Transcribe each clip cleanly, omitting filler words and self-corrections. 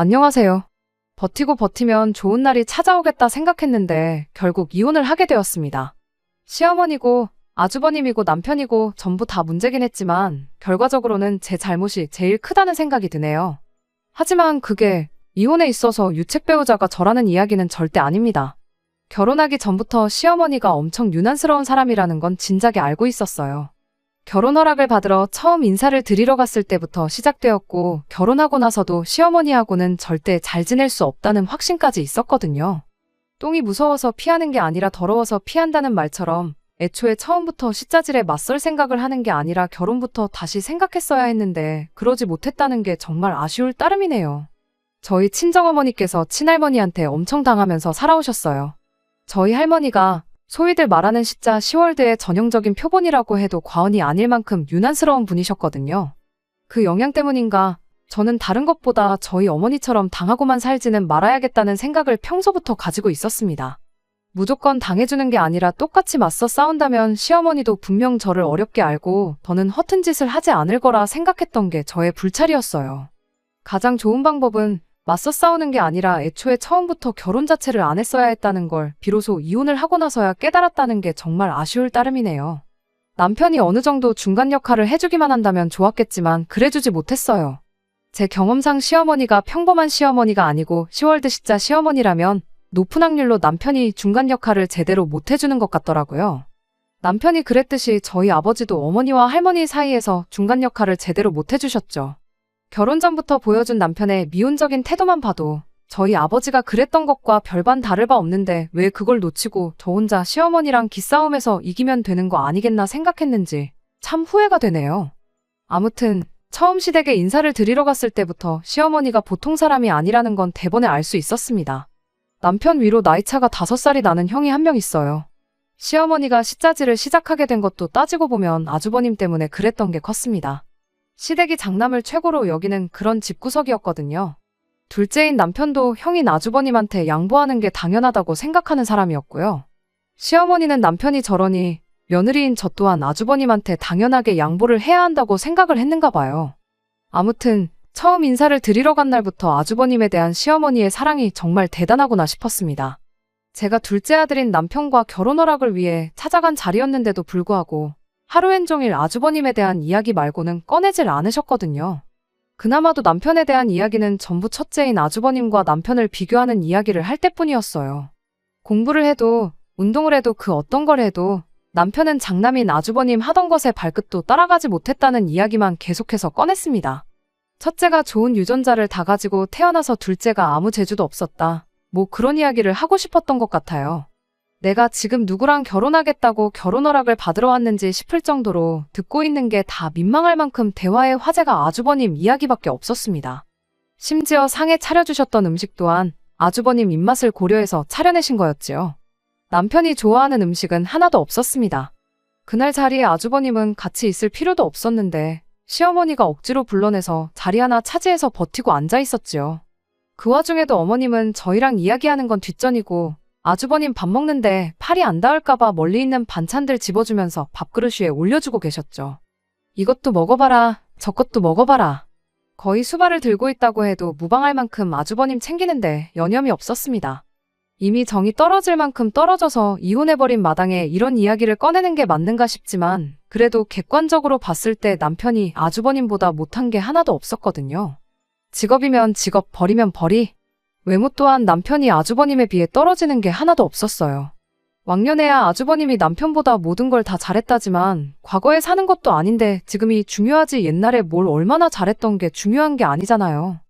안녕하세요. 버티고 버티면 좋은 날이 찾아오겠다 생각했는데 결국 이혼을 하게 되었습니다. 시어머니고 아주버님이고 남편이고 전부 다 문제긴 했지만 결과적으로는 제 잘못이 제일 크다는 생각이 드네요. 하지만 그게 이혼에 있어서 유책 배우자가 저라는 이야기는 절대 아닙니다. 결혼하기 전부터 시어머니가 엄청 유난스러운 사람이라는 건 진작에 알고 있었어요. 결혼 허락을 받으러 처음 인사를 드리러 갔을 때부터 시작되었고 결혼하고 나서도 시어머니하고는 절대 잘 지낼 수 없다는 확신까지 있었거든요. 똥이 무서워서 피하는 게 아니라 더러워서 피한다는 말처럼 애초에 처음부터 시자질에 맞설 생각을 하는 게 아니라 결혼부터 다시 생각했어야 했는데 그러지 못했다는 게 정말 아쉬울 따름이네요. 저희 친정어머니께서 친할머니한테 엄청 당하면서 살아오셨어요. 저희 할머니가 소위들 말하는 시자 10월드의 전형적인 표본이라고 해도 과언이 아닐 만큼 유난스러운 분이셨거든요. 그 영향 때문인가 저는 다른 것보다 저희 어머니처럼 당하고만 살지는 말아야겠다는 생각을 평소부터 가지고 있었습니다. 무조건 당해주는 게 아니라 똑같이 맞서 싸운다면 시어머니도 분명 저를 어렵게 알고 더는 허튼 짓을 하지 않을 거라 생각했던 게 저의 불찰이었어요. 가장 좋은 방법은 맞서 싸우는 게 아니라 애초에 처음부터 결혼 자체를 안 했어야 했다는 걸 비로소 이혼을 하고 나서야 깨달았다는 게 정말 아쉬울 따름이네요. 남편이 어느 정도 중간 역할을 해주기만 한다면 좋았겠지만 그래주지 못했어요. 제 경험상 시어머니가 평범한 시어머니가 아니고 10월드 시자 시어머니라면 높은 확률로 남편이 중간 역할을 제대로 못해주는 것 같더라고요. 남편이 그랬듯이 저희 아버지도 어머니와 할머니 사이에서 중간 역할을 제대로 못해주셨죠. 결혼 전부터 보여준 남편의 미온적인 태도만 봐도 저희 아버지가 그랬던 것과 별반 다를 바 없는데 왜 그걸 놓치고 저 혼자 시어머니랑 기싸움에서 이기면 되는 거 아니겠나 생각했는지 참 후회가 되네요. 아무튼 처음 시댁에 인사를 드리러 갔을 때부터 시어머니가 보통 사람이 아니라는 건 대번에 알 수 있었습니다. 남편 위로 나이차가 5살이 나는 형이 한 명 있어요. 시어머니가 시자질을 시작하게 된 것도 따지고 보면 아주버님 때문에 그랬던 게 컸습니다. 시댁이 장남을 최고로 여기는 그런 집구석이었거든요. 둘째인 남편도 형인 아주버님한테 양보하는 게 당연하다고 생각하는 사람이었고요. 시어머니는 남편이 저러니 며느리인 저 또한 아주버님한테 당연하게 양보를 해야 한다고 생각을 했는가 봐요. 아무튼 처음 인사를 드리러 간 날부터 아주버님에 대한 시어머니의 사랑이 정말 대단하구나 싶었습니다. 제가 둘째 아들인 남편과 결혼 허락을 위해 찾아간 자리였는데도 불구하고 하루엔 종일 아주버님에 대한 이야기 말고는 꺼내질 않으셨거든요. 그나마도 남편에 대한 이야기는 전부 첫째인 아주버님과 남편을 비교하는 이야기를 할 때뿐이었어요. 공부를 해도 운동을 해도 그 어떤 걸 해도 남편은 장남인 아주버님 하던 것에 발끝도 따라가지 못했다는 이야기만 계속해서 꺼냈습니다. 첫째가 좋은 유전자를 다 가지고 태어나서 둘째가 아무 재주도 없었다. 뭐 그런 이야기를 하고 싶었던 것 같아요. 내가 지금 누구랑 결혼하겠다고 결혼 허락을 받으러 왔는지 싶을 정도로 듣고 있는 게 다 민망할 만큼 대화의 화제가 아주버님 이야기밖에 없었습니다. 심지어 상에 차려주셨던 음식 또한 아주버님 입맛을 고려해서 차려내신 거였지요. 남편이 좋아하는 음식은 하나도 없었습니다. 그날 자리에 아주버님은 같이 있을 필요도 없었는데 시어머니가 억지로 불러내서 자리 하나 차지해서 버티고 앉아 있었지요. 그 와중에도 어머님은 저희랑 이야기하는 건 뒷전이고 아주버님 밥 먹는데 팔이 안 닿을까봐 멀리 있는 반찬들 집어주면서 밥그릇 위에 올려주고 계셨죠. 이것도 먹어봐라, 저것도 먹어봐라. 거의 수발을 들고 있다고 해도 무방할 만큼 아주버님 챙기는데 여념이 없었습니다. 이미 정이 떨어질 만큼 떨어져서 이혼해버린 마당에 이런 이야기를 꺼내는 게 맞는가 싶지만 그래도 객관적으로 봤을 때 남편이 아주버님보다 못한 게 하나도 없었거든요. 직업이면 직업, 벌이면 벌이. 외모 또한 남편이 아주버님에 비해 떨어지는 게 하나도 없었어요. 왕년에야 아주버님이 남편보다 모든 걸 다 잘했다지만 과거에 사는 것도 아닌데 지금이 중요하지 옛날에 뭘 얼마나 잘했던 게 중요한 게 아니잖아요.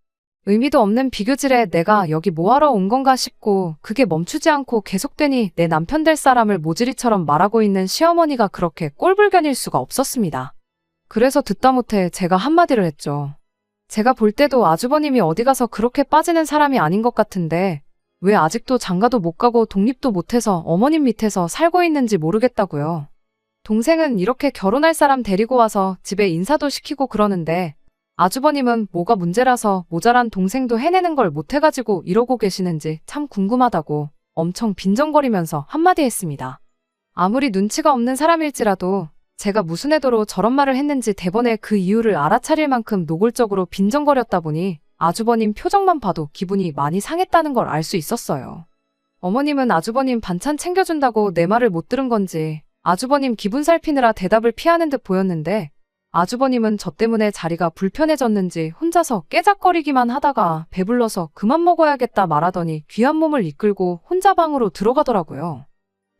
의미도 없는 비교질에 내가 여기 뭐하러 온 건가 싶고 그게 멈추지 않고 계속되니 내 남편 될 사람을 모질이처럼 말하고 있는 시어머니가 그렇게 꼴불견일 수가 없었습니다. 그래서 듣다 못해 제가 한마디를 했죠. 제가 볼 때도 아주버님이 어디 가서 그렇게 빠지는 사람이 아닌 것 같은데 왜 아직도 장가도 못 가고 독립도 못해서 어머님 밑에서 살고 있는지 모르겠다고요. 동생은 이렇게 결혼할 사람 데리고 와서 집에 인사도 시키고 그러는데 아주버님은 뭐가 문제라서 모자란 동생도 해내는 걸 못해가지고 이러고 계시는지 참 궁금하다고 엄청 빈정거리면서 한마디 했습니다. 아무리 눈치가 없는 사람일지라도 제가 무슨 의도로 저런 말을 했는지 대번에 그 이유를 알아차릴 만큼 노골적으로 빈정거렸다 보니 아주버님 표정만 봐도 기분이 많이 상했다는 걸 알 수 있었어요. 어머님은 아주버님 반찬 챙겨준다고 내 말을 못 들은 건지 아주버님 기분 살피느라 대답을 피하는 듯 보였는데 아주버님은 저 때문에 자리가 불편해졌는지 혼자서 깨작거리기만 하다가 배불러서 그만 먹어야겠다 말하더니 귀한 몸을 이끌고 혼자 방으로 들어가더라고요.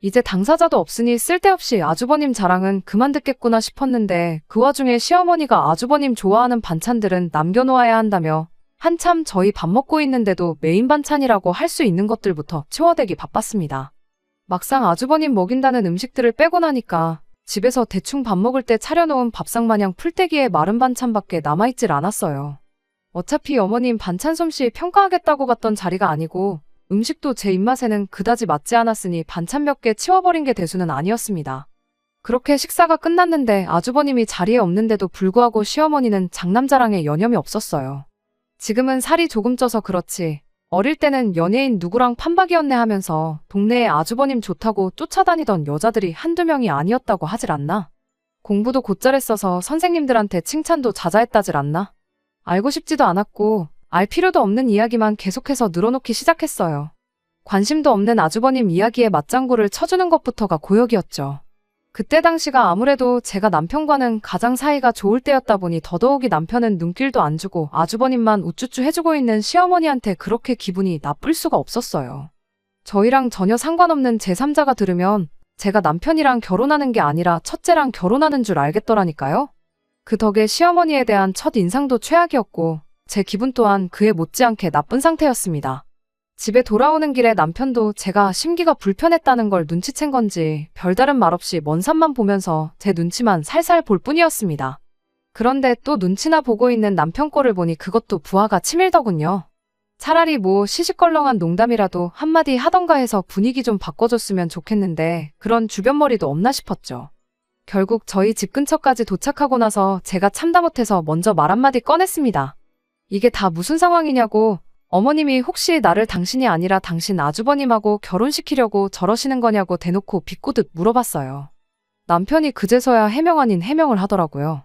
이제 당사자도 없으니 쓸데없이 아주버님 자랑은 그만 듣겠구나 싶었는데 그 와중에 시어머니가 아주버님 좋아하는 반찬들은 남겨놓아야 한다며 한참 저희 밥 먹고 있는데도 메인 반찬이라고 할 수 있는 것들부터 치워대기 바빴습니다. 막상 아주버님 먹인다는 음식들을 빼고 나니까 집에서 대충 밥 먹을 때 차려놓은 밥상 마냥 풀떼기에 마른 반찬밖에 남아있질 않았어요. 어차피 어머님 반찬 솜씨 평가하겠다고 갔던 자리가 아니고 음식도 제 입맛에는 그다지 맞지 않았으니 반찬 몇 개 치워버린 게 대수는 아니었습니다. 그렇게 식사가 끝났는데 아주버님이 자리에 없는데도 불구하고 시어머니는 장남자랑에 여념이 없었어요. 지금은 살이 조금 쪄서 그렇지 어릴 때는 연예인 누구랑 판박이었네 하면서 동네에 아주버님 좋다고 쫓아다니던 여자들이 한두 명이 아니었다고 하질 않나? 공부도 곧잘 했어서 선생님들한테 칭찬도 자자했다질 않나? 알고 싶지도 않았고 알 필요도 없는 이야기만 계속해서 늘어놓기 시작했어요. 관심도 없는 아주버님 이야기에 맞장구를 쳐주는 것부터가 고역이었죠. 그때 당시가 아무래도 제가 남편과는 가장 사이가 좋을 때였다 보니 더더욱이 남편은 눈길도 안 주고 아주버님만 우쭈쭈 해주고 있는 시어머니한테 그렇게 기분이 나쁠 수가 없었어요. 저희랑 전혀 상관없는 제3자가 들으면 제가 남편이랑 결혼하는 게 아니라 첫째랑 결혼하는 줄 알겠더라니까요. 그 덕에 시어머니에 대한 첫 인상도 최악이었고 제 기분 또한 그에 못지않게 나쁜 상태였습니다. 집에 돌아오는 길에 남편도 제가 심기가 불편했다는 걸 눈치챈 건지 별다른 말 없이 먼 산만 보면서 제 눈치만 살살 볼 뿐이었습니다. 그런데 또 눈치나 보고 있는 남편 꼴을 보니 그것도 부하가 치밀더군요. 차라리 뭐 시시껄렁한 농담이라도 한마디 하던가 해서 분위기 좀 바꿔줬으면 좋겠는데 그런 주변머리도 없나 싶었죠. 결국 저희 집 근처까지 도착하고 나서 제가 참다 못해서 먼저 말 한마디 꺼냈습니다. 이게 다 무슨 상황이냐고. 어머님이 혹시 나를 당신이 아니라 당신 아주버님하고 결혼시키려고 저러시는 거냐고 대놓고 비꼬듯 물어봤어요. 남편이 그제서야 해명 아닌 해명을 하더라고요.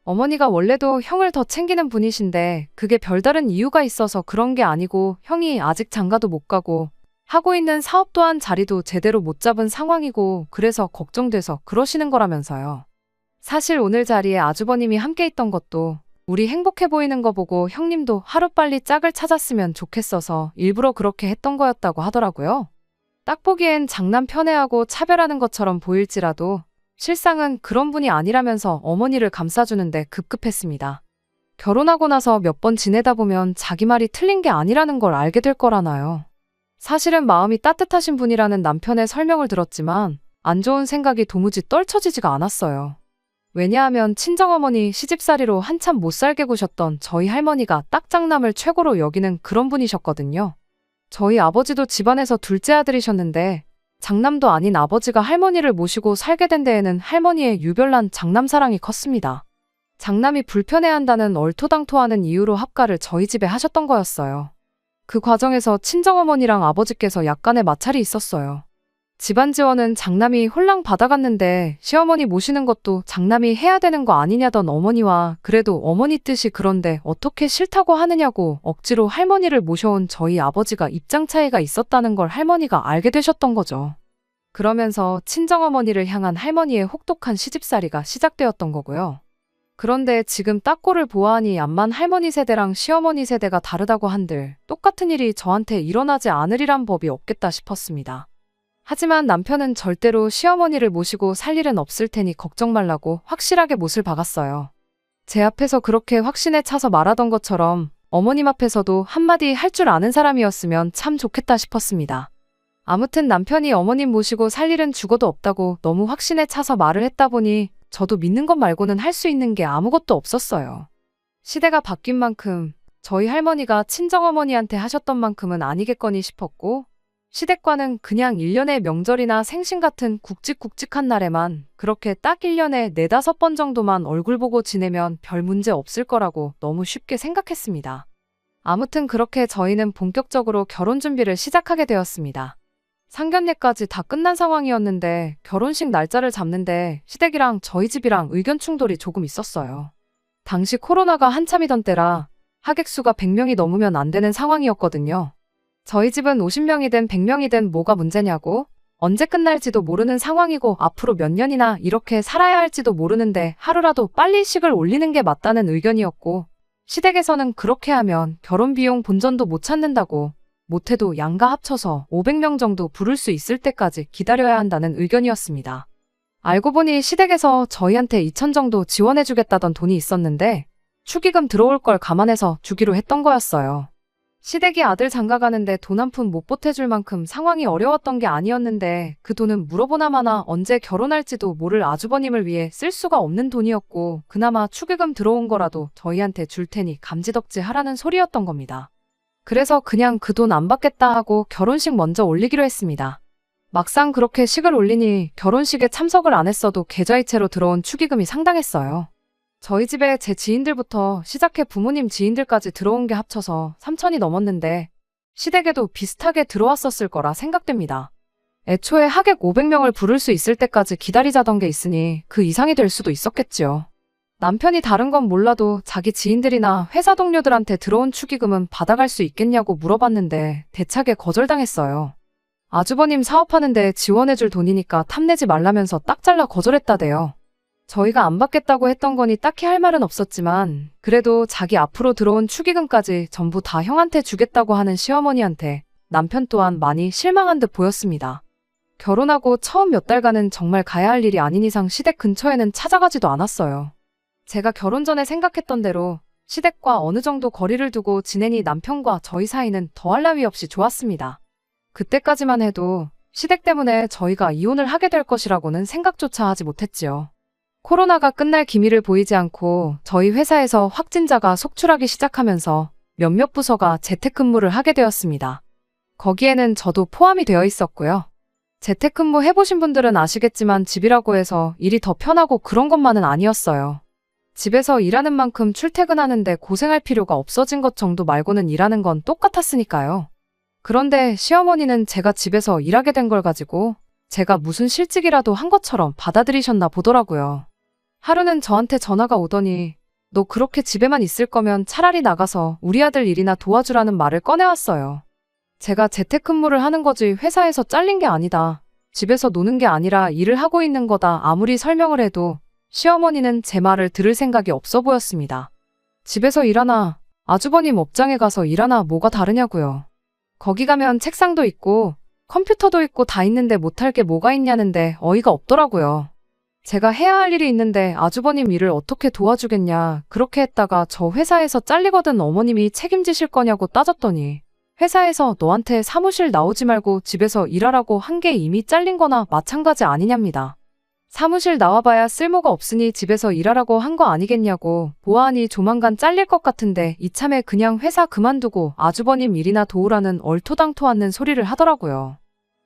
어머니가 원래도 형을 더 챙기는 분이신데 그게 별다른 이유가 있어서 그런 게 아니고 형이 아직 장가도 못 가고 하고 있는 사업 또한 자리도 제대로 못 잡은 상황이고 그래서 걱정돼서 그러시는 거라면서요. 사실 오늘 자리에 아주버님이 함께 있던 것도 우리 행복해 보이는 거 보고 형님도 하루빨리 짝을 찾았으면 좋겠어서 일부러 그렇게 했던 거였다고 하더라고요. 딱 보기엔 장남 편애하고 차별하는 것처럼 보일지라도 실상은 그런 분이 아니라면서 어머니를 감싸주는데 급급했습니다. 결혼하고 나서 몇 번 지내다 보면 자기 말이 틀린 게 아니라는 걸 알게 될 거라나요. 사실은 마음이 따뜻하신 분이라는 남편의 설명을 들었지만 안 좋은 생각이 도무지 떨쳐지지가 않았어요. 왜냐하면 친정어머니 시집살이로 한참 못 살게 구셨던 저희 할머니가 딱 장남을 최고로 여기는 그런 분이셨거든요. 저희 아버지도 집안에서 둘째 아들이셨는데 장남도 아닌 아버지가 할머니를 모시고 살게 된 데에는 할머니의 유별난 장남 사랑이 컸습니다. 장남이 불편해한다는 얼토당토하는 이유로 합가를 저희 집에 하셨던 거였어요. 그 과정에서 친정어머니랑 아버지께서 약간의 마찰이 있었어요. 집안 지원은 장남이 홀랑 받아갔는데 시어머니 모시는 것도 장남이 해야 되는 거 아니냐던 어머니와 그래도 어머니 뜻이 그런데 어떻게 싫다고 하느냐고 억지로 할머니를 모셔온 저희 아버지가 입장 차이가 있었다는 걸 할머니가 알게 되셨던 거죠. 그러면서 친정어머니를 향한 할머니의 혹독한 시집살이가 시작되었던 거고요. 그런데 지금 딱 꼴을 보아하니 암만 할머니 세대랑 시어머니 세대가 다르다고 한들 똑같은 일이 저한테 일어나지 않으리란 법이 없겠다 싶었습니다. 하지만 남편은 절대로 시어머니를 모시고 살 일은 없을 테니 걱정 말라고 확실하게 못을 박았어요. 제 앞에서 그렇게 확신에 차서 말하던 것처럼 어머님 앞에서도 한마디 할 줄 아는 사람이었으면 참 좋겠다 싶었습니다. 아무튼 남편이 어머님 모시고 살 일은 죽어도 없다고 너무 확신에 차서 말을 했다 보니 저도 믿는 것 말고는 할 수 있는 게 아무것도 없었어요. 시대가 바뀐 만큼 저희 할머니가 친정어머니한테 하셨던 만큼은 아니겠거니 싶었고 시댁과는 그냥 1년의 명절이나 생신 같은 굵직굵직한 날에만 그렇게 딱 1년에 4-5번 정도만 얼굴 보고 지내면 별 문제 없을 거라고 너무 쉽게 생각했습니다. 아무튼 그렇게 저희는 본격적으로 결혼 준비를 시작하게 되었습니다. 상견례까지 다 끝난 상황이었는데 결혼식 날짜를 잡는데 시댁이랑 저희 집이랑 의견 충돌이 조금 있었어요. 당시 코로나가 한참이던 때라 하객수가 100명이 넘으면 안 되는 상황이었거든요. 저희 집은 50명이든 100명이든 뭐가 문제냐고, 언제 끝날지도 모르는 상황이고 앞으로 몇 년이나 이렇게 살아야 할지도 모르는데 하루라도 빨리 식을 올리는 게 맞다는 의견이었고, 시댁에서는 그렇게 하면 결혼 비용 본전도 못 찾는다고, 못해도 양가 합쳐서 500명 정도 부를 수 있을 때까지 기다려야 한다는 의견이었습니다. 알고 보니 시댁에서 저희한테 2천 정도 지원해주겠다던 돈이 있었는데 축의금 들어올 걸 감안해서 주기로 했던 거였어요. 시댁이 아들 장가가는데 돈 한 푼 못 보태줄 만큼 상황이 어려웠던 게 아니었는데 그 돈은 물어보나 마나 언제 결혼할지도 모를 아주버님을 위해 쓸 수가 없는 돈이었고 그나마 축의금 들어온 거라도 저희한테 줄 테니 감지덕지 하라는 소리였던 겁니다. 그래서 그냥 그 돈 안 받겠다 하고 결혼식 먼저 올리기로 했습니다. 막상 그렇게 식을 올리니 결혼식에 참석을 안 했어도 계좌이체로 들어온 축의금이 상당했어요. 저희 집에 제 지인들부터 시작해 부모님 지인들까지 들어온 게 합쳐서 3천이 넘었는데 시댁에도 비슷하게 들어왔었을 거라 생각됩니다. 애초에 하객 500명을 부를 수 있을 때까지 기다리자던 게 있으니 그 이상이 될 수도 있었겠지요. 남편이 다른 건 몰라도 자기 지인들이나 회사 동료들한테 들어온 축의금은 받아갈 수 있겠냐고 물어봤는데 대차게 거절당했어요. 아주버님 사업하는데 지원해줄 돈이니까 탐내지 말라면서 딱 잘라 거절했다대요. 저희가 안 받겠다고 했던 거니 딱히 할 말은 없었지만 그래도 자기 앞으로 들어온 축의금까지 전부 다 형한테 주겠다고 하는 시어머니한테 남편 또한 많이 실망한 듯 보였습니다. 결혼하고 처음 몇 달간은 정말 가야 할 일이 아닌 이상 시댁 근처에는 찾아가지도 않았어요. 제가 결혼 전에 생각했던 대로 시댁과 어느 정도 거리를 두고 지내니 남편과 저희 사이는 더할 나위 없이 좋았습니다. 그때까지만 해도 시댁 때문에 저희가 이혼을 하게 될 것이라고는 생각조차 하지 못했지요. 코로나가 끝날 기미를 보이지 않고 저희 회사에서 확진자가 속출하기 시작하면서 몇몇 부서가 재택근무를 하게 되었습니다. 거기에는 저도 포함이 되어 있었고요. 재택근무 해보신 분들은 아시겠지만 집이라고 해서 일이 더 편하고 그런 것만은 아니었어요. 집에서 일하는 만큼 출퇴근하는데 고생할 필요가 없어진 것 정도 말고는 일하는 건 똑같았으니까요. 그런데 시어머니는 제가 집에서 일하게 된 걸 가지고 제가 무슨 실직이라도 한 것처럼 받아들이셨나 보더라고요. 하루는 저한테 전화가 오더니 너 그렇게 집에만 있을 거면 차라리 나가서 우리 아들 일이나 도와주라는 말을 꺼내왔어요. 제가 재택근무를 하는 거지 회사에서 잘린 게 아니다. 집에서 노는 게 아니라 일을 하고 있는 거다. 아무리 설명을 해도 시어머니는 제 말을 들을 생각이 없어 보였습니다. 집에서 일하나 아주버님 업장에 가서 일하나 뭐가 다르냐고요. 거기 가면 책상도 있고 컴퓨터도 있고 다 있는데 못할 게 뭐가 있냐는데 어이가 없더라고요. 제가 해야 할 일이 있는데 아주버님 일을 어떻게 도와주겠냐. 그렇게 했다가 저 회사에서 잘리거든 어머님이 책임지실 거냐고 따졌더니 회사에서 너한테 사무실 나오지 말고 집에서 일하라고 한 게 이미 잘린 거나 마찬가지 아니냐입니다. 사무실 나와봐야 쓸모가 없으니 집에서 일하라고 한 거 아니겠냐고 보아하니 조만간 잘릴 것 같은데 이참에 그냥 회사 그만두고 아주버님 일이나 도우라는 얼토당토 않는 소리를 하더라고요.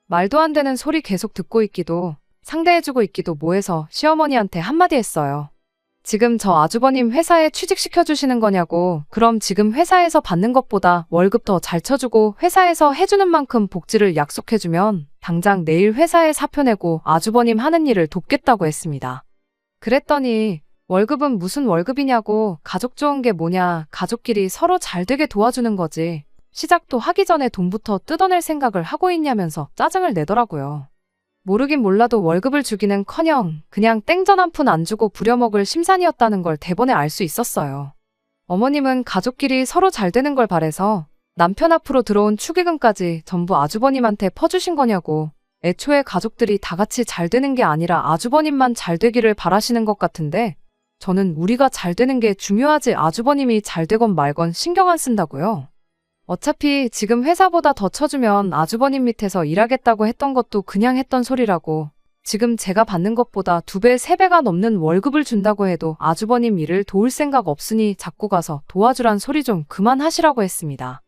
말도 안 되는 소리 계속 듣고 있기도 상대해주고 있기도 뭐해서 시어머니한테 한마디 했어요. 지금 저 아주버님 회사에 취직시켜주시는 거냐고. 그럼 지금 회사에서 받는 것보다 월급 더 잘 쳐주고 회사에서 해주는 만큼 복지를 약속해주면 당장 내일 회사에 사표 내고 아주버님 하는 일을 돕겠다고 했습니다. 그랬더니 월급은 무슨 월급이냐고. 가족 좋은 게 뭐냐. 가족끼리 서로 잘 되게 도와주는 거지. 시작도 하기 전에 돈부터 뜯어낼 생각을 하고 있냐면서 짜증을 내더라고요. 모르긴 몰라도 월급을 주기는커녕 그냥 땡전 한 푼 안 주고 부려먹을 심산이었다는 걸 대번에 알 수 있었어요. 어머님은 가족끼리 서로 잘 되는 걸 바래서 남편 앞으로 들어온 축의금까지 전부 아주버님한테 퍼주신 거냐고. 애초에 가족들이 다 같이 잘 되는 게 아니라 아주버님만 잘 되기를 바라시는 것 같은데 저는 우리가 잘 되는 게 중요하지 아주버님이 잘 되건 말건 신경 안 쓴다고요. 어차피 지금 회사보다 더 쳐주면 아주버님 밑에서 일하겠다고 했던 것도 그냥 했던 소리라고. 지금 제가 받는 것보다 2배, 3배가 넘는 월급을 준다고 해도 아주버님 일을 도울 생각 없으니 자꾸 가서 도와주란 소리 좀 그만하시라고 했습니다.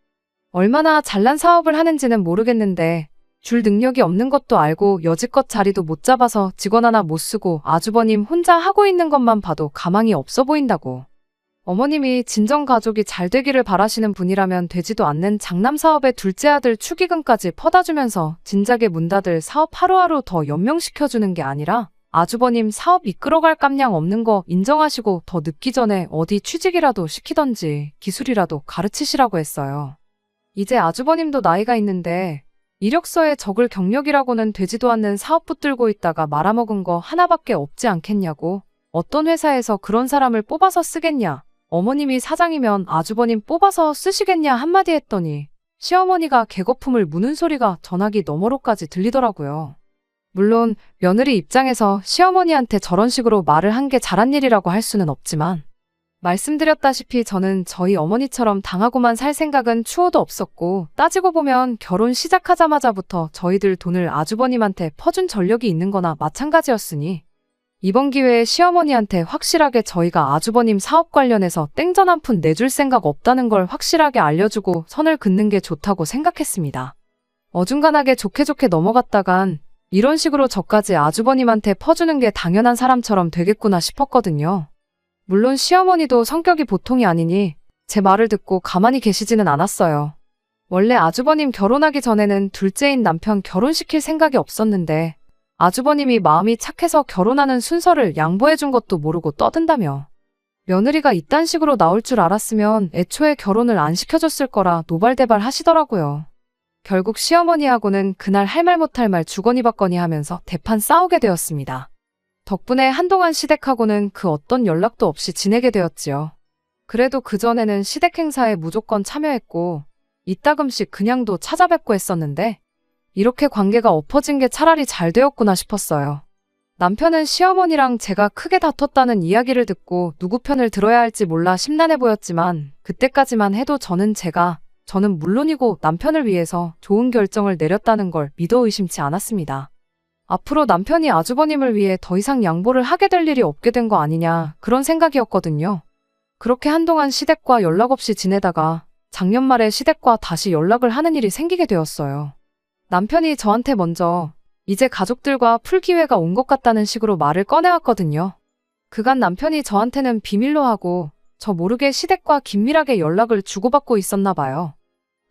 얼마나 잘난 사업을 하는지는 모르겠는데 줄 능력이 없는 것도 알고 여지껏 자리도 못 잡아서 직원 하나 못 쓰고 아주버님 혼자 하고 있는 것만 봐도 가망이 없어 보인다고. 어머님이 진정 가족이 잘 되기를 바라시는 분이라면 되지도 않는 장남 사업에 둘째 아들 축의금까지 퍼다 주면서 진작에 문 닫을 사업 하루하루 더 연명시켜주는 게 아니라 아주버님 사업 이끌어갈 깜냥 없는 거 인정하시고 더 늦기 전에 어디 취직이라도 시키던지 기술이라도 가르치시라고 했어요. 이제 아주버님도 나이가 있는데 이력서에 적을 경력이라고는 되지도 않는 사업 붙들고 있다가 말아먹은 거 하나밖에 없지 않겠냐고. 어떤 회사에서 그런 사람을 뽑아서 쓰겠냐. 어머님이 사장이면 아주버님 뽑아서 쓰시겠냐 한마디 했더니 시어머니가 개거품을 무는 소리가 전화기 너머로까지 들리더라고요. 물론 며느리 입장에서 시어머니한테 저런 식으로 말을 한 게 잘한 일이라고 할 수는 없지만 말씀드렸다시피 저는 저희 어머니처럼 당하고만 살 생각은 추호도 없었고 따지고 보면 결혼 시작하자마자부터 저희들 돈을 아주버님한테 퍼준 전력이 있는 거나 마찬가지였으니 이번 기회에 시어머니한테 확실하게 저희가 아주버님 사업 관련해서 땡전 한 푼 내줄 생각 없다는 걸 확실하게 알려주고 선을 긋는 게 좋다고 생각했습니다. 어중간하게 좋게 넘어갔다간 이런 식으로 저까지 아주버님한테 퍼주는 게 당연한 사람처럼 되겠구나 싶었거든요. 물론 시어머니도 성격이 보통이 아니니 제 말을 듣고 가만히 계시지는 않았어요. 원래 아주버님 결혼하기 전에는 둘째인 남편 결혼시킬 생각이 없었는데 아주버님이 마음이 착해서 결혼하는 순서를 양보해준 것도 모르고 떠든다며. 며느리가 이딴 식으로 나올 줄 알았으면 애초에 결혼을 안 시켜줬을 거라 노발대발 하시더라고요. 결국 시어머니하고는 그날 할 말 못할 말 주거니 받거니 하면서 대판 싸우게 되었습니다. 덕분에 한동안 시댁하고는 그 어떤 연락도 없이 지내게 되었지요. 그래도 그전에는 시댁 행사에 무조건 참여했고 이따금씩 그냥도 찾아뵙고 했었는데 이렇게 관계가 엎어진 게 차라리 잘 되었구나 싶었어요. 남편은 시어머니랑 제가 크게 다퉜다는 이야기를 듣고 누구 편을 들어야 할지 몰라 심란해 보였지만 그때까지만 해도 저는 물론이고 남편을 위해서 좋은 결정을 내렸다는 걸 믿어 의심치 않았습니다. 앞으로 남편이 아주버님을 위해 더 이상 양보를 하게 될 일이 없게 된 거 아니냐 그런 생각이었거든요. 그렇게 한동안 시댁과 연락 없이 지내다가 작년 말에 시댁과 다시 연락을 하는 일이 생기게 되었어요. 남편이 저한테 먼저 이제 가족들과 풀 기회가 온 것 같다는 식으로 말을 꺼내왔거든요. 그간 남편이 저한테는 비밀로 하고 저 모르게 시댁과 긴밀하게 연락을 주고받고 있었나 봐요.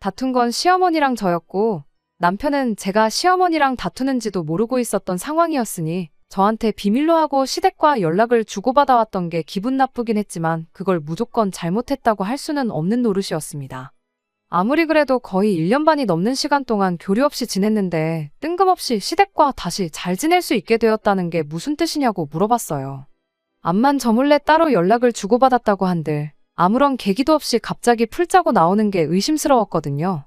다툰 건 시어머니랑 저였고 남편은 제가 시어머니랑 다투는지도 모르고 있었던 상황이었으니 저한테 비밀로 하고 시댁과 연락을 주고받아왔던 게 기분 나쁘긴 했지만 그걸 무조건 잘못했다고 할 수는 없는 노릇이었습니다. 아무리 그래도 거의 1년 반이 넘는 시간 동안 교류 없이 지냈는데 뜬금없이 시댁과 다시 잘 지낼 수 있게 되었다는 게 무슨 뜻이냐고 물어봤어요. 암만 저 몰래 따로 연락을 주고받았다고 한들 아무런 계기도 없이 갑자기 풀자고 나오는 게 의심스러웠거든요.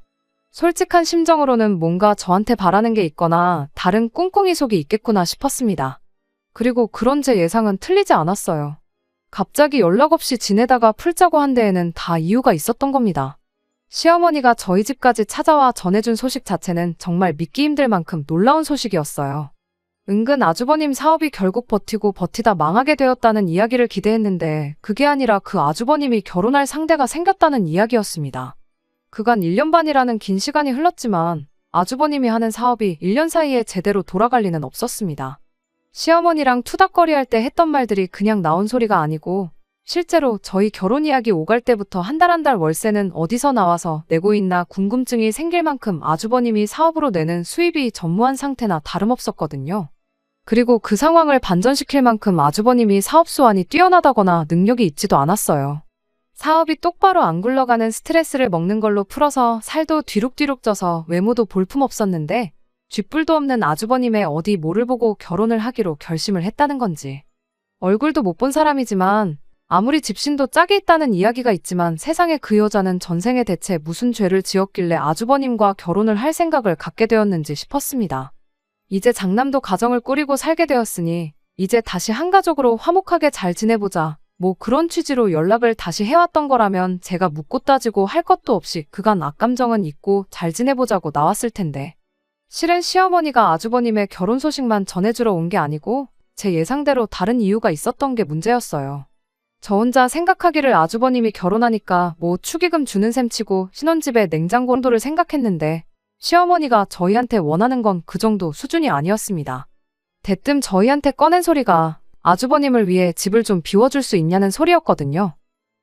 솔직한 심정으로는 뭔가 저한테 바라는 게 있거나 다른 꿍꿍이 속이 있겠구나 싶었습니다. 그리고 그런 제 예상은 틀리지 않았어요. 갑자기 연락 없이 지내다가 풀자고 한 데에는 다 이유가 있었던 겁니다. 시어머니가 저희 집까지 찾아와 전해준 소식 자체는 정말 믿기 힘들 만큼 놀라운 소식이었어요. 은근 아주버님 사업이 결국 버티고 버티다 망하게 되었다는 이야기를 기대했는데 그게 아니라 그 아주버님이 결혼할 상대가 생겼다는 이야기였습니다. 그간 1년 반이라는 긴 시간이 흘렀지만 아주버님이 하는 사업이 1년 사이에 제대로 돌아갈 리는 없었습니다. 시어머니랑 투닥거리할 때 했던 말들이 그냥 나온 소리가 아니고 실제로 저희 결혼 이야기 오갈 때부터 한 달 한 달 월세는 어디서 나와서 내고 있나 궁금증이 생길 만큼 아주버님이 사업으로 내는 수입이 전무한 상태나 다름없었거든요. 그리고 그 상황을 반전시킬 만큼 아주버님이 사업 수완이 뛰어나다거나 능력이 있지도 않았어요. 사업이 똑바로 안 굴러가는 스트레스를 먹는 걸로 풀어서 살도 뒤룩뒤룩 쪄서 외모도 볼품없었는데 쥐뿔도 없는 아주버님의 어디 뭐를 보고 결혼을 하기로 결심을 했다는 건지. 얼굴도 못 본 사람이지만 아무리 집신도 짝이 있다는 이야기가 있지만 세상에 그 여자는 전생에 대체 무슨 죄를 지었길래 아주버님과 결혼을 할 생각을 갖게 되었는지 싶었습니다. 이제 장남도 가정을 꾸리고 살게 되었으니 이제 다시 한가족으로 화목하게 잘 지내보자. 뭐 그런 취지로 연락을 다시 해왔던 거라면 제가 묻고 따지고 할 것도 없이 그간 악감정은 잊고 잘 지내보자고 나왔을 텐데. 실은 시어머니가 아주버님의 결혼 소식만 전해주러 온 게 아니고 제 예상대로 다른 이유가 있었던 게 문제였어요. 저 혼자 생각하기를 아주버님이 결혼하니까 뭐 축의금 주는 셈 치고 신혼집에 냉장고 온도를 생각했는데 시어머니가 저희한테 원하는 건 그 정도 수준이 아니었습니다. 대뜸 저희한테 꺼낸 소리가 아주버님을 위해 집을 좀 비워줄 수 있냐는 소리였거든요.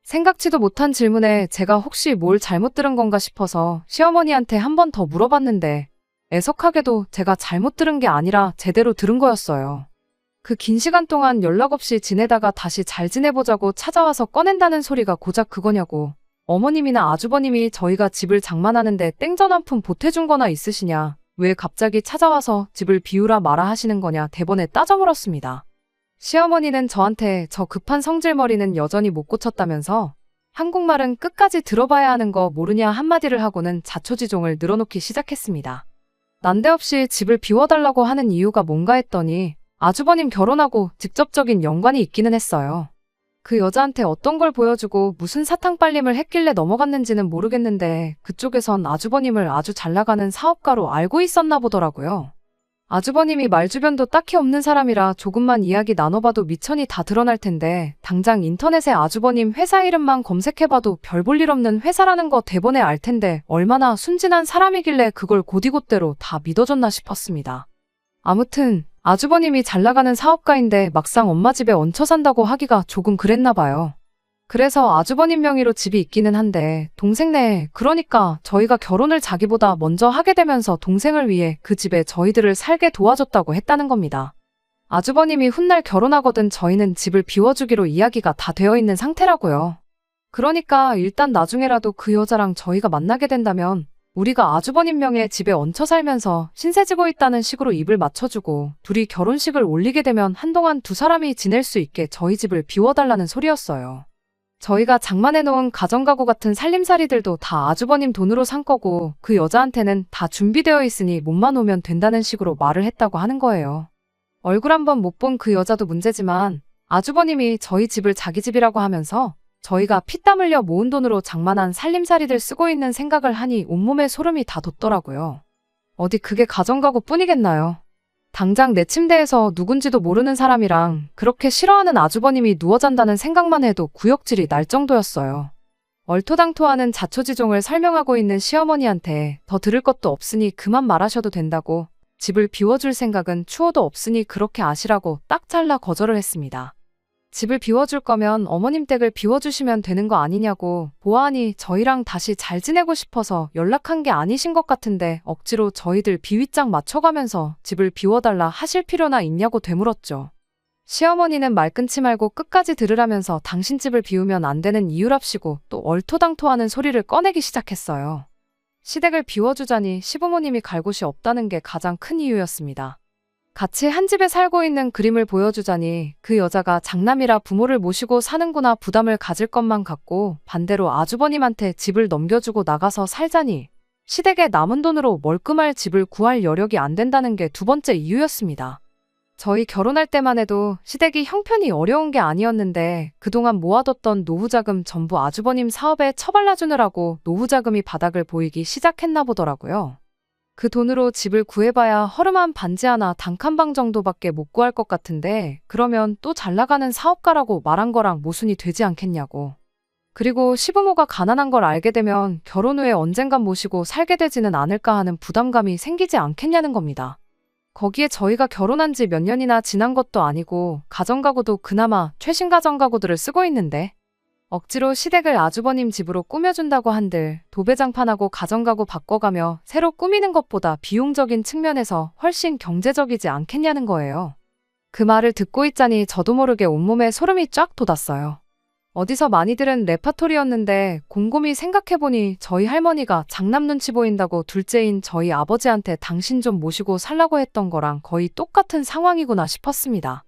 생각지도 못한 질문에 제가 혹시 뭘 잘못 들은 건가 싶어서 시어머니한테 한 번 더 물어봤는데 애석하게도 제가 잘못 들은 게 아니라 제대로 들은 거였어요. 그 긴 시간 동안 연락 없이 지내다가 다시 잘 지내보자고 찾아와서 꺼낸다는 소리가 고작 그거냐고. 어머님이나 아주버님이 저희가 집을 장만하는데 땡전 한 푼 보태준 거나 있으시냐. 왜 갑자기 찾아와서 집을 비우라 마라 하시는 거냐 대번에 따져 물었습니다. 시어머니는 저한테 저 급한 성질머리는 여전히 못 고쳤다면서 한국말은 끝까지 들어봐야 하는 거 모르냐 한마디를 하고는 자초지종을 늘어놓기 시작했습니다. 난데없이 집을 비워달라고 하는 이유가 뭔가 했더니 아주버님 결혼하고 직접적인 연관이 있기는 했어요. 그 여자한테 어떤 걸 보여주고 무슨 사탕 빨림을 했길래 넘어갔는지는 모르겠는데 그쪽에선 아주버님을 아주 잘 나가는 사업가로 알고 있었나 보더라고요. 아주버님이 말주변도 딱히 없는 사람이라 조금만 이야기 나눠봐도 미천이 다 드러날 텐데 당장 인터넷에 아주버님 회사 이름만 검색해봐도 별 볼 일 없는 회사라는 거 대번에 알 텐데 얼마나 순진한 사람이길래 그걸 곧이곧대로 다 믿어줬나 싶었습니다. 아무튼 아주버님이 잘 나가는 사업가인데 막상 엄마 집에 얹혀 산다고 하기가 조금 그랬나 봐요. 그래서 아주버님 명의로 집이 있기는 한데 동생네, 그러니까 저희가 결혼을 자기보다 먼저 하게 되면서 동생을 위해 그 집에 저희들을 살게 도와줬다고 했다는 겁니다. 아주버님이 훗날 결혼하거든 저희는 집을 비워주기로 이야기가 다 되어 있는 상태라고요. 그러니까 일단 나중에라도 그 여자랑 저희가 만나게 된다면 우리가 아주버님 명의 집에 얹혀 살면서 신세 지고 있다는 식으로 입을 맞춰주고 둘이 결혼식을 올리게 되면 한동안 두 사람이 지낼 수 있게 저희 집을 비워달라는 소리였어요. 저희가 장만해놓은 가정가구 같은 살림살이들도 다 아주버님 돈으로 산 거고 그 여자한테는 다 준비되어 있으니 몸만 오면 된다는 식으로 말을 했다고 하는 거예요. 얼굴 한번 못 본 그 여자도 문제지만 아주버님이 저희 집을 자기 집이라고 하면서 저희가 피땀 흘려 모은 돈으로 장만한 살림살이들 쓰고 있는 생각을 하니 온몸에 소름이 다 돋더라고요. 어디 그게 가정가구 뿐이겠나요? 당장 내 침대에서 누군지도 모르는 사람이랑 그렇게 싫어하는 아주버님이 누워 잔다는 생각만 해도 구역질이 날 정도였어요. 얼토당토하는 자초지종을 설명하고 있는 시어머니한테 더 들을 것도 없으니 그만 말하셔도 된다고 집을 비워줄 생각은 추호도 없으니 그렇게 아시라고 딱 잘라 거절을 했습니다. 집을 비워줄 거면 어머님 댁을 비워주시면 되는 거 아니냐고 보아하니 저희랑 다시 잘 지내고 싶어서 연락한 게 아니신 것 같은데 억지로 저희들 비윗장 맞춰가면서 집을 비워달라 하실 필요나 있냐고 되물었죠. 시어머니는 말 끊지 말고 끝까지 들으라면서 당신 집을 비우면 안 되는 이유랍시고 또 얼토당토하는 소리를 꺼내기 시작했어요. 시댁을 비워주자니 시부모님이 갈 곳이 없다는 게 가장 큰 이유였습니다. 같이 한 집에 살고 있는 그림을 보여주자니 그 여자가 장남이라 부모를 모시고 사는구나 부담을 가질 것만 같고 반대로 아주버님한테 집을 넘겨주고 나가서 살자니 시댁에 남은 돈으로 멀끔할 집을 구할 여력이 안 된다는 게 두 번째 이유였습니다. 저희 결혼할 때만 해도 시댁이 형편이 어려운 게 아니었는데 그동안 모아뒀던 노후자금 전부 아주버님 사업에 처발라주느라고 노후자금이 바닥을 보이기 시작했나 보더라고요. 그 돈으로 집을 구해봐야 허름한 반지 하나 단칸방 정도밖에 못 구할 것 같은데 그러면 또 잘 나가는 사업가라고 말한 거랑 모순이 되지 않겠냐고. 그리고 시부모가 가난한 걸 알게 되면 결혼 후에 언젠간 모시고 살게 되지는 않을까 하는 부담감이 생기지 않겠냐는 겁니다. 거기에 저희가 결혼한 지 몇 년이나 지난 것도 아니고 가정가구도 그나마 최신 가정가구들을 쓰고 있는데 억지로 시댁을 아주버님 집으로 꾸며준다고 한들 도배장판하고 가정가구 바꿔가며 새로 꾸미는 것보다 비용적인 측면에서 훨씬 경제적이지 않겠냐는 거예요. 그 말을 듣고 있자니 저도 모르게 온몸에 소름이 쫙 돋았어요. 어디서 많이 들은 레파토리였는데 곰곰이 생각해보니 저희 할머니가 장남 눈치 보인다고 둘째인 저희 아버지한테 당신 좀 모시고 살라고 했던 거랑 거의 똑같은 상황이구나 싶었습니다.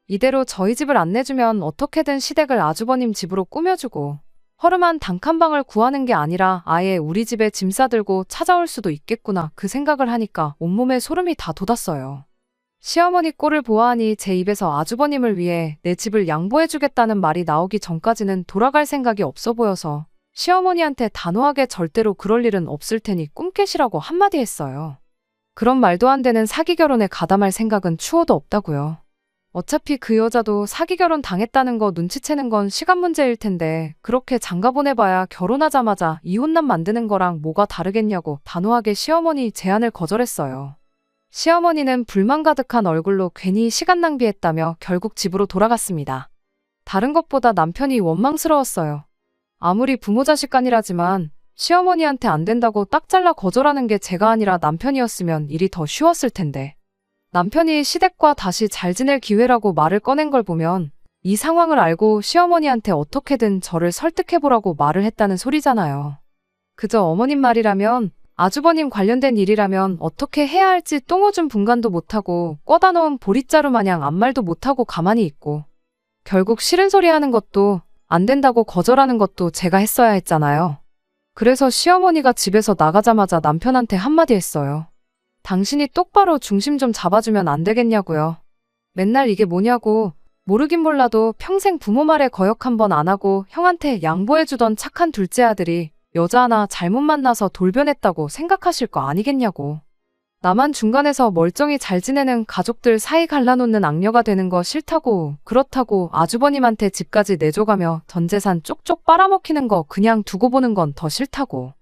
이대로 저희 집을 안 내주면 어떻게든 시댁을 아주버님 집으로 꾸며주고 허름한 단칸방을 구하는 게 아니라 아예 우리 집에 짐 싸들고 찾아올 수도 있겠구나 그 생각을 하니까 온몸에 소름이 다 돋았어요. 시어머니 꼴을 보아하니 제 입에서 아주버님을 위해 내 집을 양보해주겠다는 말이 나오기 전까지는 돌아갈 생각이 없어 보여서 시어머니한테 단호하게 절대로 그럴 일은 없을 테니 꿈깨시라고 한마디 했어요. 그런 말도 안 되는 사기 결혼에 가담할 생각은 추호도 없다고요. 어차피 그 여자도 사기 결혼 당했다는 거 눈치채는 건 시간 문제일 텐데 그렇게 장가 보내봐야 결혼하자마자 이혼남 만드는 거랑 뭐가 다르겠냐고 단호하게 시어머니 제안을 거절했어요. 시어머니는 불만 가득한 얼굴로 괜히 시간 낭비했다며 결국 집으로 돌아갔습니다. 다른 것보다 남편이 원망스러웠어요. 아무리 부모 자식 간이라지만 시어머니한테 안 된다고 딱 잘라 거절하는 게 제가 아니라 남편이었으면 일이 더 쉬웠을 텐데. 남편이 시댁과 다시 잘 지낼 기회라고 말을 꺼낸 걸 보면 이 상황을 알고 시어머니한테 어떻게든 저를 설득해보라고 말을 했다는 소리잖아요. 그저 어머님 말이라면, 아주버님 관련된 일이라면 어떻게 해야 할지 똥오줌 분간도 못하고 꿔다 놓은 보릿자루 마냥 아무 말도 못하고 가만히 있고, 결국 싫은 소리 하는 것도 안 된다고 거절하는 것도 제가 했어야 했잖아요. 그래서 시어머니가 집에서 나가자마자 남편한테 한마디 했어요. 당신이 똑바로 중심 좀 잡아주면 안 되겠냐고요. 맨날 이게 뭐냐고, 모르긴 몰라도 평생 부모 말에 거역 한 번 안 하고 형한테 양보해주던 착한 둘째 아들이 여자 하나 잘못 만나서 돌변했다고 생각하실 거 아니겠냐고. 나만 중간에서 멀쩡히 잘 지내는 가족들 사이 갈라놓는 악녀가 되는 거 싫다고, 그렇다고 아주버님한테 집까지 내줘가며 전 재산 쪽쪽 빨아먹히는 거 그냥 두고 보는 건 더 싫다고.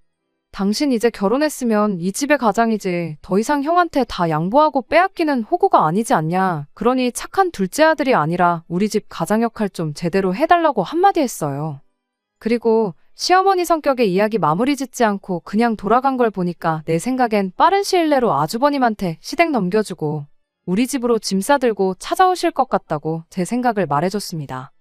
당신 이제 결혼했으면 이 집의 가장이지 더 이상 형한테 다 양보하고 빼앗기는 호구가 아니지 않냐. 그러니 착한 둘째 아들이 아니라 우리 집 가장 역할 좀 제대로 해달라고 한마디 했어요. 그리고 시어머니 성격의 이야기 마무리 짓지 않고 그냥 돌아간 걸 보니까 내 생각엔 빠른 시일 내로 아주버님한테 시댁 넘겨주고 우리 집으로 짐 싸들고 찾아오실 것 같다고 제 생각을 말해줬습니다.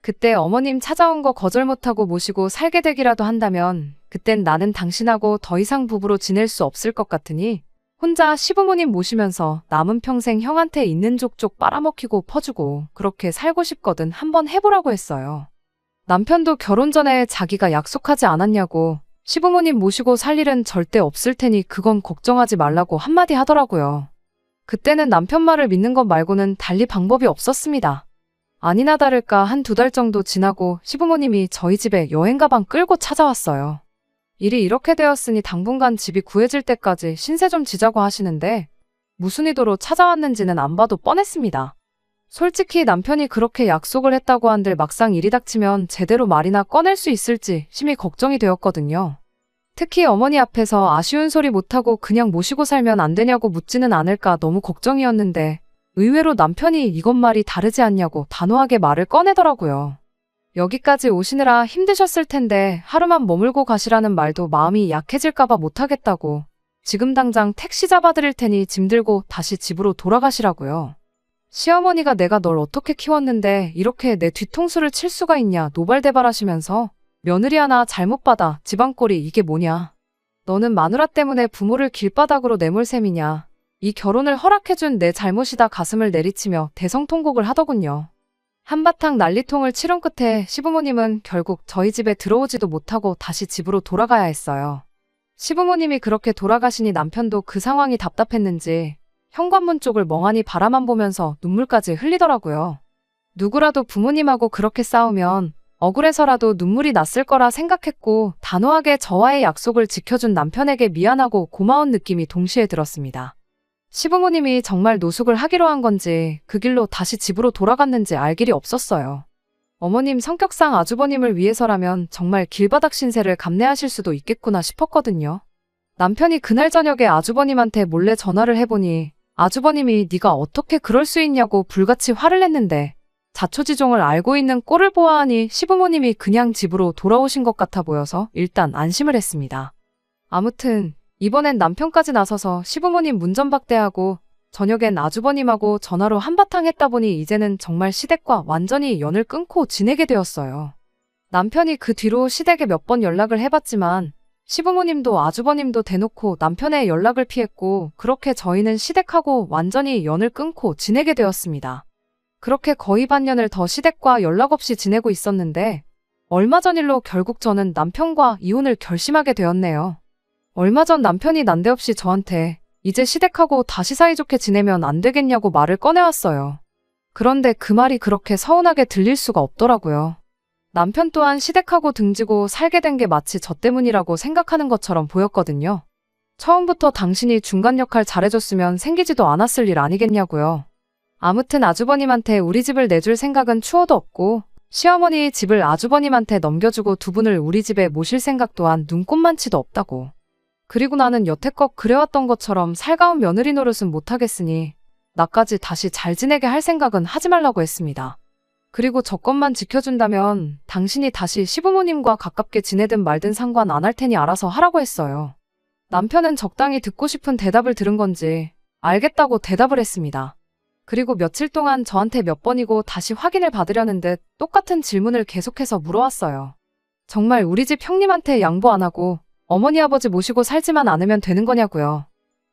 그때 어머님 찾아온 거 거절 못하고 모시고 살게 되기라도 한다면 그땐 나는 당신하고 더 이상 부부로 지낼 수 없을 것 같으니 혼자 시부모님 모시면서 남은 평생 형한테 있는 족족 빨아먹히고 퍼주고 그렇게 살고 싶거든 한번 해보라고 했어요. 남편도 결혼 전에 자기가 약속하지 않았냐고 시부모님 모시고 살 일은 절대 없을 테니 그건 걱정하지 말라고 한마디 하더라고요. 그때는 남편 말을 믿는 것 말고는 달리 방법이 없었습니다. 아니나 다를까 한 2달 정도 지나고 시부모님이 저희 집에 여행 가방 끌고 찾아왔어요. 일이 이렇게 되었으니 당분간 집이 구해질 때까지 신세 좀 지자고 하시는데 무슨 의도로 찾아왔는지는 안 봐도 뻔했습니다. 솔직히 남편이 그렇게 약속을 했다고 한들 막상 일이 닥치면 제대로 말이나 꺼낼 수 있을지 심히 걱정이 되었거든요. 특히 어머니 앞에서 아쉬운 소리 못하고 그냥 모시고 살면 안 되냐고 묻지는 않을까 너무 걱정이었는데 의외로 남편이 이것 말이 다르지 않냐고 단호하게 말을 꺼내더라고요. 여기까지 오시느라 힘드셨을 텐데 하루만 머물고 가시라는 말도 마음이 약해질까봐 못하겠다고 지금 당장 택시 잡아드릴 테니 짐 들고 다시 집으로 돌아가시라고요. 시어머니가 내가 널 어떻게 키웠는데 이렇게 내 뒤통수를 칠 수가 있냐 노발대발하시면서 며느리 하나 잘못 받아 집안꼴이 이게 뭐냐. 너는 마누라 때문에 부모를 길바닥으로 내몰 셈이냐. 이 결혼을 허락해준 내 잘못이다 가슴을 내리치며 대성통곡을 하더군요. 한바탕 난리통을 치른 끝에 시부모님은 결국 저희 집에 들어오지도 못하고 다시 집으로 돌아가야 했어요. 시부모님이 그렇게 돌아가시니 남편도 그 상황이 답답했는지 현관문 쪽을 멍하니 바라만 보면서 눈물까지 흘리더라고요. 누구라도 부모님하고 그렇게 싸우면 억울해서라도 눈물이 났을 거라 생각했고 단호하게 저와의 약속을 지켜준 남편에게 미안하고 고마운 느낌이 동시에 들었습니다. 시부모님이 정말 노숙을 하기로 한 건지 그 길로 다시 집으로 돌아갔는지 알 길이 없었어요. 어머님 성격상 아주버님을 위해서라면 정말 길바닥 신세를 감내하실 수도 있겠구나 싶었거든요. 남편이 그날 저녁에 아주버님한테 몰래 전화를 해보니 아주버님이 네가 어떻게 그럴 수 있냐고 불같이 화를 냈는데 자초지종을 알고 있는 꼴을 보아하니 시부모님이 그냥 집으로 돌아오신 것 같아 보여서 일단 안심을 했습니다. 아무튼 이번엔 남편까지 나서서 시부모님 문전박대하고 저녁엔 아주버님하고 전화로 한바탕 했다 보니 이제는 정말 시댁과 완전히 연을 끊고 지내게 되었어요. 남편이 그 뒤로 시댁에 몇 번 연락을 해봤지만 시부모님도 아주버님도 대놓고 남편의 연락을 피했고 그렇게 저희는 시댁하고 완전히 연을 끊고 지내게 되었습니다. 그렇게 거의 반년을 더 시댁과 연락 없이 지내고 있었는데 얼마 전 일로 결국 저는 남편과 이혼을 결심하게 되었네요. 얼마 전 남편이 난데없이 저한테 이제 시댁하고 다시 사이좋게 지내면 안 되겠냐고 말을 꺼내왔어요. 그런데 그 말이 그렇게 서운하게 들릴 수가 없더라고요. 남편 또한 시댁하고 등지고 살게 된 게 마치 저 때문이라고 생각하는 것처럼 보였거든요. 처음부터 당신이 중간 역할 잘해줬으면 생기지도 않았을 일 아니겠냐고요. 아무튼 아주버님한테 우리 집을 내줄 생각은 추호도 없고 시어머니 집을 아주버님한테 넘겨주고 두 분을 우리 집에 모실 생각 또한 눈꼽만치도 없다고. 그리고 나는 여태껏 그래왔던 것처럼 살가운 며느리 노릇은 못하겠으니 나까지 다시 잘 지내게 할 생각은 하지 말라고 했습니다. 그리고 저 것만 지켜준다면 당신이 다시 시부모님과 가깝게 지내든 말든 상관 안 할 테니 알아서 하라고 했어요. 남편은 적당히 듣고 싶은 대답을 들은 건지 알겠다고 대답을 했습니다. 그리고 며칠 동안 저한테 몇 번이고 다시 확인을 받으려는 듯 똑같은 질문을 계속해서 물어왔어요. 정말 우리 집 형님한테 양보 안 하고 어머니 아버지 모시고 살지만 않으면 되는 거냐고요.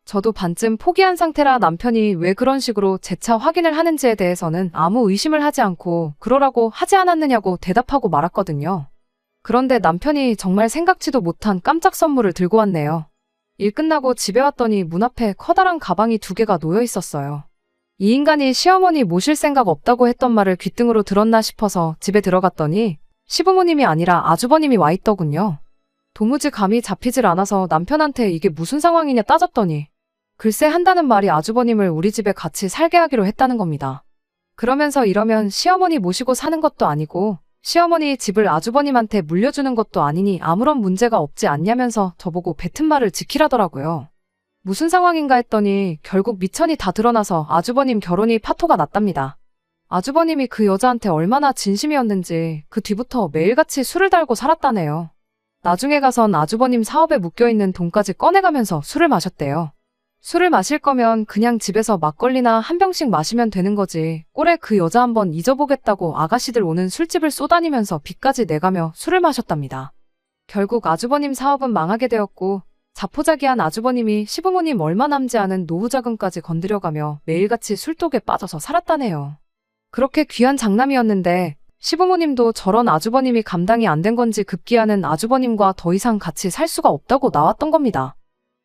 저도 반쯤 포기한 상태라 남편이 왜 그런 식으로 재차 확인을 하는지에 대해서는 아무 의심을 하지 않고 그러라고 하지 않았느냐고 대답하고 말았거든요. 그런데 남편이 정말 생각지도 못한 깜짝 선물을 들고 왔네요. 일 끝나고 집에 왔더니 문 앞에 커다란 가방이 2개가 놓여 있었어요. 이 인간이 시어머니 모실 생각 없다고 했던 말을 귓등으로 들었나 싶어서 집에 들어갔더니 시부모님이 아니라 아주버님이 와 있더군요. 도무지 감이 잡히질 않아서 남편한테 이게 무슨 상황이냐 따졌더니 글쎄 한다는 말이 아주버님을 우리 집에 같이 살게 하기로 했다는 겁니다. 그러면서 이러면 시어머니 모시고 사는 것도 아니고 시어머니 집을 아주버님한테 물려주는 것도 아니니 아무런 문제가 없지 않냐면서 저보고 뱉은 말을 지키라더라고요. 무슨 상황인가 했더니 결국 미천이 다 드러나서 아주버님 결혼이 파토가 났답니다. 아주버님이 그 여자한테 얼마나 진심이었는지 그 뒤부터 매일같이 술을 달고 살았다네요. 나중에 가선 아주버님 사업에 묶여있는 돈까지 꺼내가면서 술을 마셨대요. 술을 마실 거면 그냥 집에서 막걸리나 한 병씩 마시면 되는 거지. 꼴에 그 여자 한번 잊어보겠다고 아가씨들 오는 술집을 쏘다니면서 빚까지 내가며 술을 마셨답니다. 결국 아주버님 사업은 망하게 되었고 자포자기한 아주버님이 시부모님 얼마 남지 않은 노후 자금까지 건드려가며 매일같이 술독에 빠져서 살았다네요. 그렇게 귀한 장남이었는데 시부모님도 저런 아주버님이 감당이 안 된 건지 급기야는 아주버님과 더 이상 같이 살 수가 없다고 나왔던 겁니다.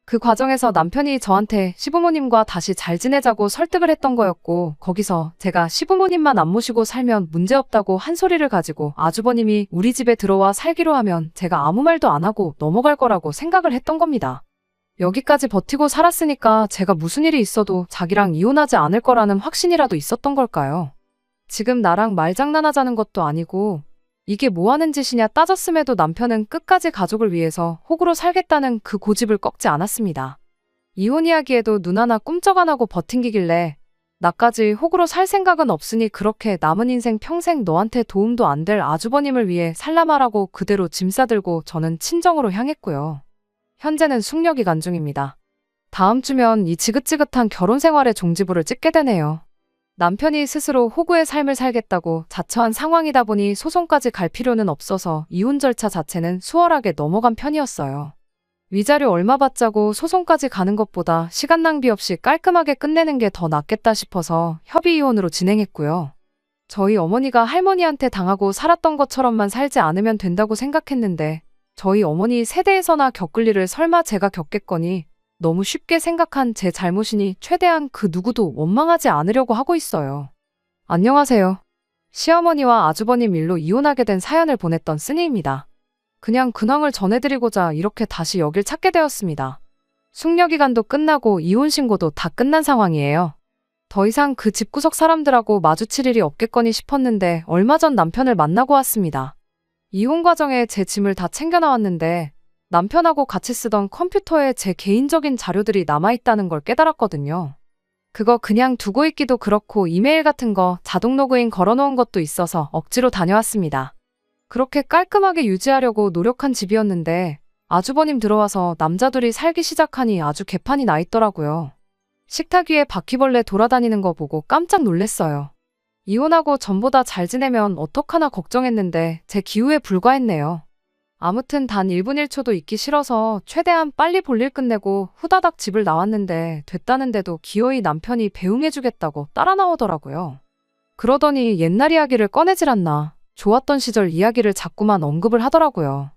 그 과정에서 남편이 저한테 시부모님과 다시 잘 지내자고 설득을 했던 거였고 거기서 제가 시부모님만 안 모시고 살면 문제없다고 한 소리를 가지고 아주버님이 우리 집에 들어와 살기로 하면 제가 아무 말도 안 하고 넘어갈 거라고 생각을 했던 겁니다. 여기까지 버티고 살았으니까 제가 무슨 일이 있어도 자기랑 이혼하지 않을 거라는 확신이라도 있었던 걸까요? 지금 나랑 말장난하자는 것도 아니고 이게 뭐 하는 짓이냐 따졌음에도 남편은 끝까지 가족을 위해서 호구로 살겠다는 그 고집을 꺾지 않았습니다. 이혼 이야기에도 눈 하나 꿈쩍 안 하고 버팅기길래 나까지 호구로 살 생각은 없으니 그렇게 남은 인생 평생 너한테 도움도 안 될 아주버님을 위해 살라마라고 그대로 짐 싸들고 저는 친정으로 향했고요. 현재는 숙려기간 중입니다. 다음 주면 이 지긋지긋한 결혼 생활의 종지부를 찍게 되네요. 남편이 스스로 호구의 삶을 살겠다고 자처한 상황이다 보니 소송까지 갈 필요는 없어서 이혼 절차 자체는 수월하게 넘어간 편이었어요. 위자료 얼마 받자고 소송까지 가는 것보다 시간 낭비 없이 깔끔하게 끝내는 게 더 낫겠다 싶어서 협의 이혼으로 진행했고요. 저희 어머니가 할머니한테 당하고 살았던 것처럼만 살지 않으면 된다고 생각했는데 저희 어머니 세대에서나 겪을 일을 설마 제가 겪겠거니 너무 쉽게 생각한 제 잘못이니 최대한 그 누구도 원망하지 않으려고 하고 있어요. 안녕하세요. 시어머니와 아주버님 일로 이혼하게 된 사연을 보냈던 쓰니입니다. 그냥 근황을 전해드리고자 이렇게 다시 여길 찾게 되었습니다. 숙려기간도 끝나고 이혼 신고도 다 끝난 상황이에요. 더 이상 그 집구석 사람들하고 마주칠 일이 없겠거니 싶었는데 얼마 전 남편을 만나고 왔습니다. 이혼 과정에 제 짐을 다 챙겨 나왔는데 남편하고 같이 쓰던 컴퓨터에 제 개인적인 자료들이 남아있다는 걸 깨달았거든요. 그거 그냥 두고 있기도 그렇고 이메일 같은 거 자동 로그인 걸어놓은 것도 있어서 억지로 다녀왔습니다. 그렇게 깔끔하게 유지하려고 노력한 집이었는데 아주버님 들어와서 남자들이 살기 시작하니 아주 개판이 나 있더라고요. 식탁 위에 바퀴벌레 돌아다니는 거 보고 깜짝 놀랐어요. 이혼하고 전보다 잘 지내면 어떡하나 걱정했는데 제 기우에 불과했네요. 아무튼 단 1분 1초도 있기 싫어서 최대한 빨리 볼일 끝내고 후다닥 집을 나왔는데 됐다는데도 기어이 남편이 배웅해주겠다고 따라 나오더라고요. 그러더니 옛날 이야기를 꺼내질 않나 좋았던 시절 이야기를 자꾸만 언급을 하더라고요.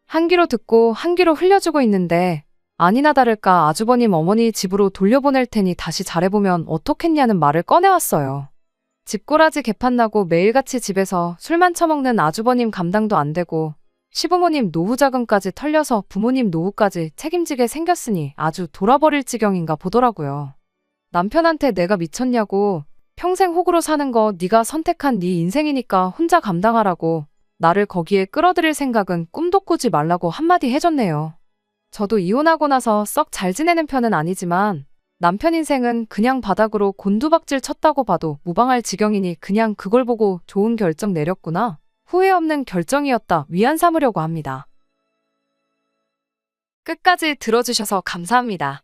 한 귀로 듣고 한 귀로 흘려주고 있는데 아니나 다를까 아주버님 어머니 집으로 돌려보낼 테니 다시 잘해보면 어떻겠냐는 말을 꺼내왔어요. 집꼬라지 개판나고 매일같이 집에서 술만 처먹는 아주버님 감당도 안 되고 시부모님 노후 자금까지 털려서 부모님 노후까지 책임지게 생겼으니 아주 돌아버릴 지경인가 보더라고요. 남편한테 내가 미쳤냐고 평생 호구로 사는 거 네가 선택한 네 인생이니까 혼자 감당하라고 나를 거기에 끌어들일 생각은 꿈도 꾸지 말라고 한마디 해줬네요. 저도 이혼하고 나서 썩 잘 지내는 편은 아니지만 남편 인생은 그냥 바닥으로 곤두박질 쳤다고 봐도 무방할 지경이니 그냥 그걸 보고 좋은 결정 내렸구나. 후회 없는 결정이었다 위안 삼으려고 합니다. 끝까지 들어주셔서 감사합니다.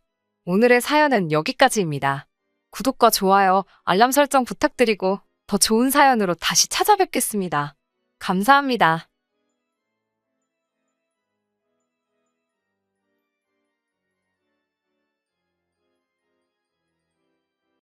오늘의 사연은 여기까지입니다. 구독과 좋아요, 알람 설정 부탁드리고 더 좋은 사연으로 다시 찾아뵙겠습니다. 감사합니다.